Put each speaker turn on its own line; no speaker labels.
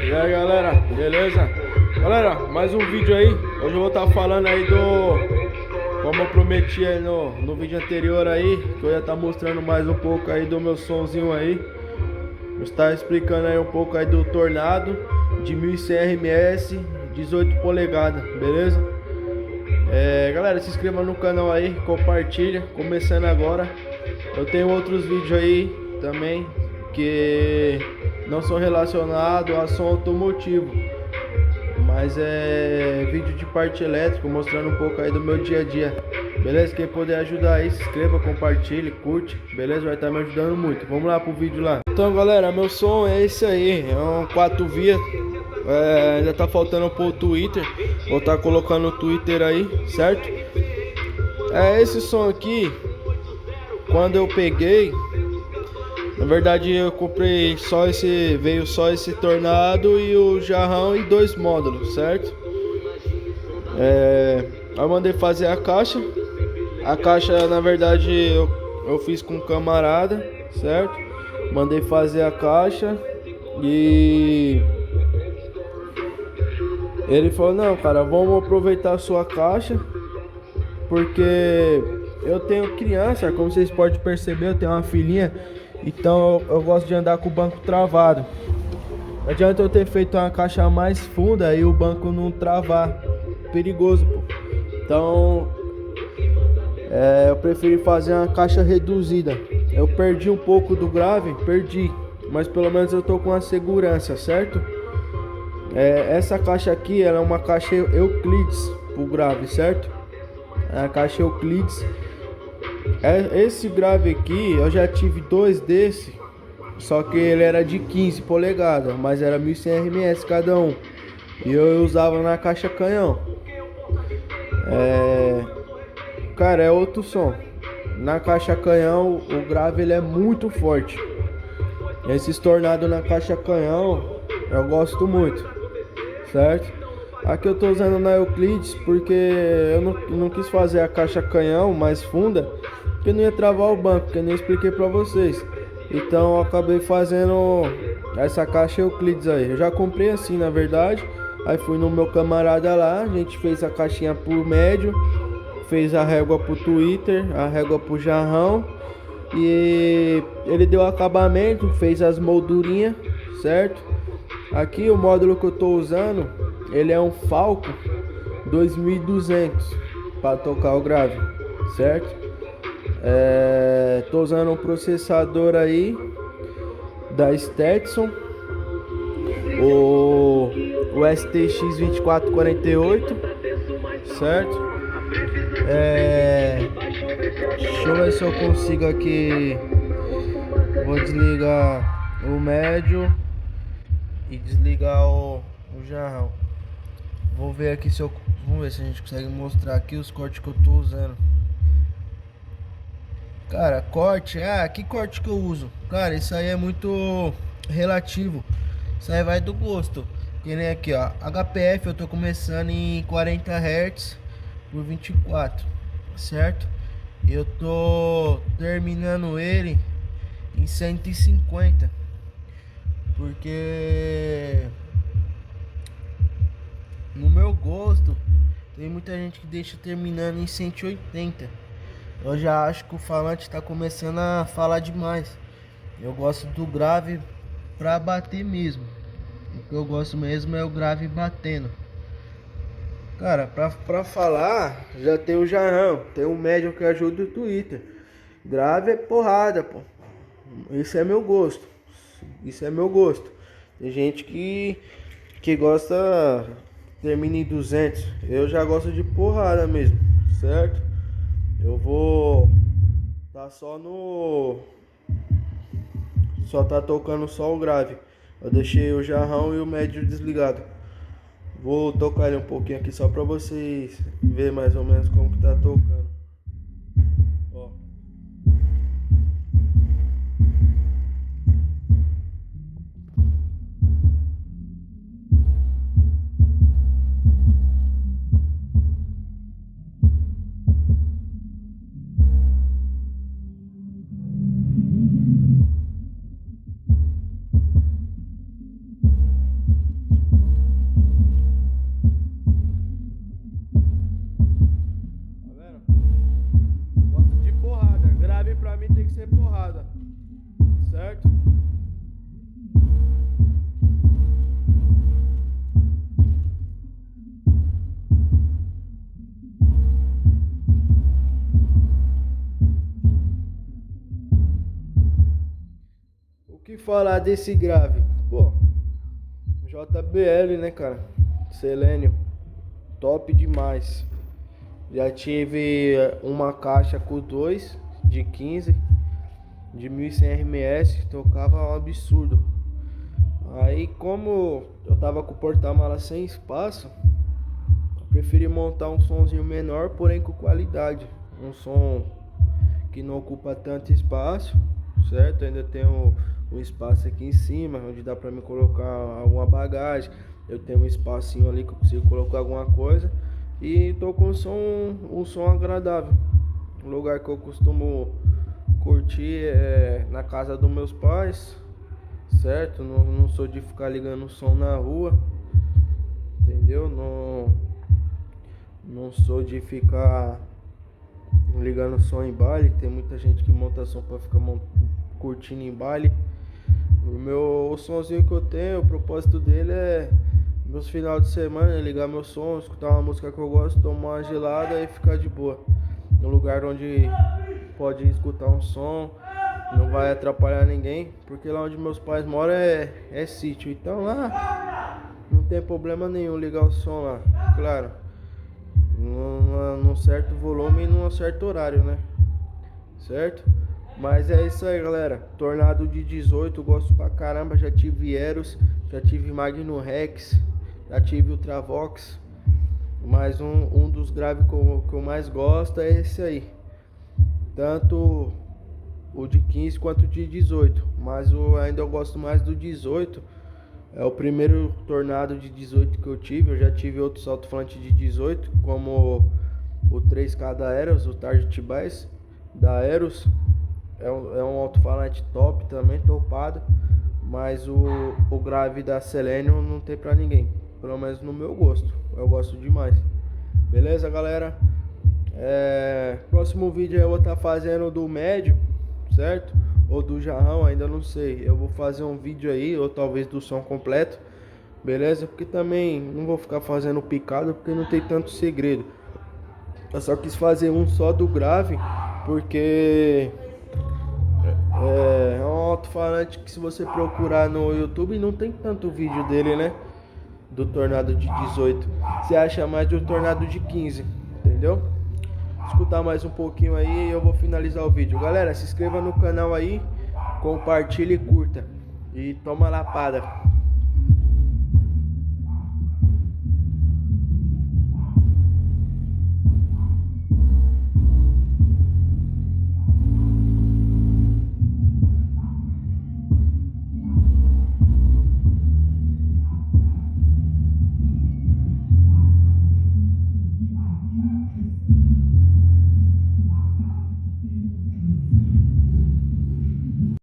E aí galera, beleza? Galera, mais um vídeo aí. Hoje eu vou estar falando aí como eu prometi aí no vídeo anterior aí, que eu ia estar mostrando mais um pouco aí do meu somzinho aí. Eu estar explicando aí um pouco aí do Tornado de 1100 RMS 18 polegadas, beleza? Galera, se inscreva no canal aí, compartilha. Começando agora, eu tenho outros vídeos aí também que não são relacionados a som automotivo, mas é vídeo de parte elétrica, mostrando um pouco aí do meu dia a dia, beleza? Quem puder ajudar aí, se inscreva, compartilhe, curte, beleza? Vai estar me ajudando muito. Vamos lá pro vídeo lá. Então galera, meu som é esse aí, é um 4 vias. Ainda tá faltando pôr o Twitter, vou estar colocando o Twitter aí, certo? Esse som aqui, quando eu peguei, na verdade eu comprei só esse, veio só esse Tornado e o jarrão e 2 módulos, certo? Eu mandei fazer a caixa. A caixa, na verdade, eu fiz com um camarada, certo? Mandei fazer a caixa e ele falou: não, cara, vamos aproveitar a sua caixa, porque eu tenho criança, como vocês podem perceber, eu tenho uma filhinha, então eu gosto de andar com o banco travado. Não adianta eu ter feito uma caixa mais funda e o banco não travar, perigoso, pô. Então eu preferi fazer uma caixa reduzida. Eu perdi um pouco do grave, mas pelo menos eu tô com a segurança, certo? Essa caixa aqui, ela é uma caixa Euclides pro grave, certo? É a caixa Euclides. Esse grave aqui, eu já tive 2 desse, só que ele era de 15 polegadas, mas era 1100 RMS cada um. E eu usava na caixa canhão. Cara, é outro som. Na caixa canhão, o grave ele é muito forte. Esses tornados na caixa canhão, eu gosto muito, certo? Aqui eu tô usando na Euclides porque eu não quis fazer a caixa canhão mais funda, porque não ia travar o banco, que eu nem expliquei pra vocês. Então eu acabei fazendo essa caixa Euclides aí. Eu já comprei assim, na verdade. Aí fui no meu camarada lá, a gente fez a caixinha por médio, fez a régua pro Twitter, a régua pro jarrão, e ele deu acabamento, fez as moldurinhas, certo? Aqui o módulo que eu tô usando, ele é um Falco 2200 para tocar o grave, certo? Tô usando um processador aí da Stetson, o STX 2448, certo? Deixa eu ver se eu consigo aqui. Vou desligar o médio e desligar o jarrão. Vou ver aqui se eu. Vamos ver se a gente consegue mostrar aqui os cortes que eu tô usando. Cara, corte. Que corte que eu uso? Cara, isso aí é muito relativo. Isso aí vai do gosto. Que nem aqui, ó. HPF eu tô começando em 40 Hz por 24, certo? E eu tô terminando ele em 150, porque no meu gosto tem muita gente que deixa terminando em 180. Eu já acho que o falante tá começando a falar demais. Eu gosto do grave pra bater mesmo. O que eu gosto mesmo é o grave batendo. Cara, pra falar, já tem o jarrão, tem o médio que ajuda o Twitter. Grave é porrada, pô. Isso é meu gosto. Isso é meu gosto. Tem gente que gosta, termina em 200. Eu já gosto de porrada mesmo, certo? Eu vou tá só tá tocando só o grave. Eu deixei o jarrão e o médio desligado. Vou tocar ele um pouquinho aqui só pra vocês verem mais ou menos como que tá tocando. Ó. falar desse grave? Pô, JBL, né, cara? Selênio, top demais. Já tive uma caixa com 2 de 15 de 1100 RMS, tocava um absurdo. Aí, como eu tava com o porta-mala sem espaço, eu preferi montar um somzinho menor, porém com qualidade. Um som que não ocupa tanto espaço, certo? Ainda tem um espaço aqui em cima, onde dá pra me colocar alguma bagagem. Eu tenho um espacinho ali que eu consigo colocar alguma coisa. E tô com um som agradável. Um lugar que eu costumo curtir é na casa dos meus pais, certo? Não sou de ficar ligando o som na rua, entendeu? Não sou de ficar ligando o som em baile. Tem muita gente que monta som pra ficar curtindo em baile. O sonzinho que eu tenho, o propósito dele é meus finais de semana, ligar meu som, escutar uma música que eu gosto, tomar uma gelada e ficar de boa. Um lugar onde pode escutar um som, não vai atrapalhar ninguém, porque lá onde meus pais moram é sítio, então lá não tem problema nenhum ligar o som lá, claro, num certo volume e num certo horário, né? Certo? Mas é isso aí, galera. Tornado de 18, gosto pra caramba. Já tive Eros, já tive Magnum Rex, já tive Ultravox. Mas um dos graves que eu mais gosto é esse aí. Tanto o de 15 quanto o de 18. Mas ainda eu gosto mais do 18. É o primeiro Tornado de 18 que eu tive. Eu já tive outros alto-falantes de 18, como o 3K da Eros, o Target Bass da Eros. É um alto-falante top também, topado. Mas o grave da Selênio não tem pra ninguém. Pelo menos no meu gosto. Eu gosto demais. Beleza, galera? Próximo vídeo eu vou estar fazendo do médio, certo? Ou do jarrão, ainda não sei. Eu vou fazer um vídeo aí, ou talvez do som completo. Beleza? Porque também não vou ficar fazendo picado, porque não tem tanto segredo. Eu só quis fazer um só do grave, porque é um alto-falante que, se você procurar no YouTube, não tem tanto vídeo dele, né? Do Tornado de 18. Você acha mais do Tornado de 15, entendeu? Escutar mais um pouquinho aí e eu vou finalizar o vídeo. Galera, se inscreva no canal aí, compartilhe e curta. E toma lapada.